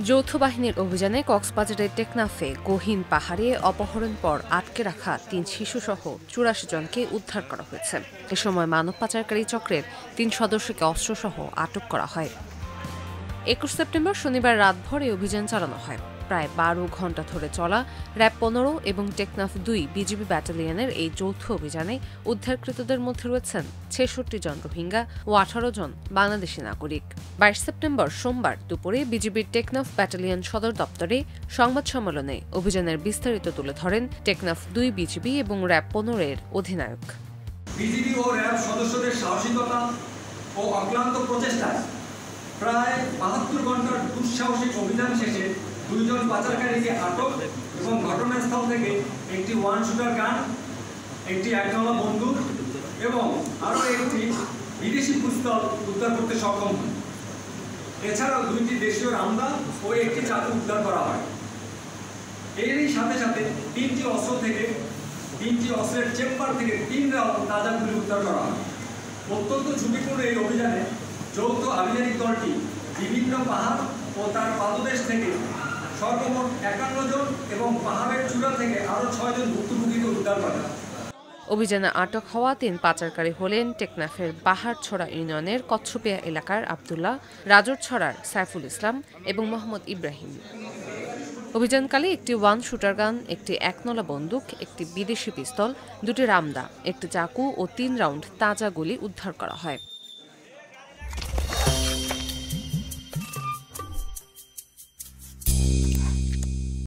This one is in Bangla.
যৌথ বাহিনীর অভিযানে কক্সবাজারের টেকনাফে গহীন পাহাড়ে অপহরণ পর আটকে রাখা ৩ শিশুসহ ৮৪ জনকে উদ্ধার করা হয়েছে। এ সময় মানব পাচারকারী চক্রের ৩ সদস্যকে অস্ত্রসহ আটক করা হয়। ২১ সেপ্টেম্বর শনিবার রাতভর এই অভিযান চালানো হয়। প্রায় ১২ ঘণ্টা ধরে চলা র‍্যাব ১৫ এবং টেকনাফ ২ বিজিবি ব্যাটালিয়নের এই যৌথ অভিযানে উদ্ধারকৃতদের মধ্যে রয়েছেন ৬৬ জন রোহিঙ্গা ও ১৮ জন বাংলাদেশি নাগরিক। ২২ সেপ্টেম্বর সোমবার দুপুরে বিজিবির টেকনাফ ব্যাটালিয়ন সদর দপ্তরে সংবাদ সম্মেলনে অভিযানের বিস্তারিত তুলে ধরেন টেকনাফ ২ বিজিবি এবং র‍্যাব ১৫ এর অধিনায়ক। বিজিবি ও র‍্যাব সদস্যদের সাহসিকতা ও অক্লান্ত প্রচেষ্টায় প্রায় ৭২ ঘণ্টার দুঃসাহসিক অভিযান শেষে ২ জন পাচারকারীকে আটক এবং ঘটনাস্থল থেকে একটি ওয়ান শুটার গান, একটি একনলা বন্দুক এবং আরও একটি বিদেশি পিস্তল উদ্ধার করতে সক্ষম হয়। এছাড়াও ২টি দেশীয় রামদা ও একটি চাকু উদ্ধার করা হয়। এরই সাথে সাথে ৩টি অস্ত্র থেকে ৩টি অস্ত্রের চেম্বার থেকে ৩ রাউন্ড তাজা গুলি উদ্ধার করা হয়। অত্যন্ত ঝুঁকিপূর্ণ এই অভিযানে যৌথ আভিযানিক দলটি বিভিন্ন পাহাড় ও তার পাদদেশ থেকে সর্বমোট ৫১ জন এবং পাহাড়ের চূড়া থেকে আরও ৬ জন ভুক্তভোগীকে উদ্ধার করে। অভিযানে আটক হওয়া ৩ পাচারকারী হলেন টেকনাফের বাহারছড়া ইউনিয়নের কচ্ছপিয়া এলাকার আব্দুল্লাহ, রাজরছড়ার সাইফুল ইসলাম এবং মোহাম্মদ ইব্রাহিম। অভিযানকালে একটি ওয়ান শুটার গান, একটি একনলা বন্দুক, একটি বিদেশি পিস্তল, ২টি রামদা, একটি চাকু ও ৩ রাউন্ড তাজা গুলি উদ্ধার করা হয়।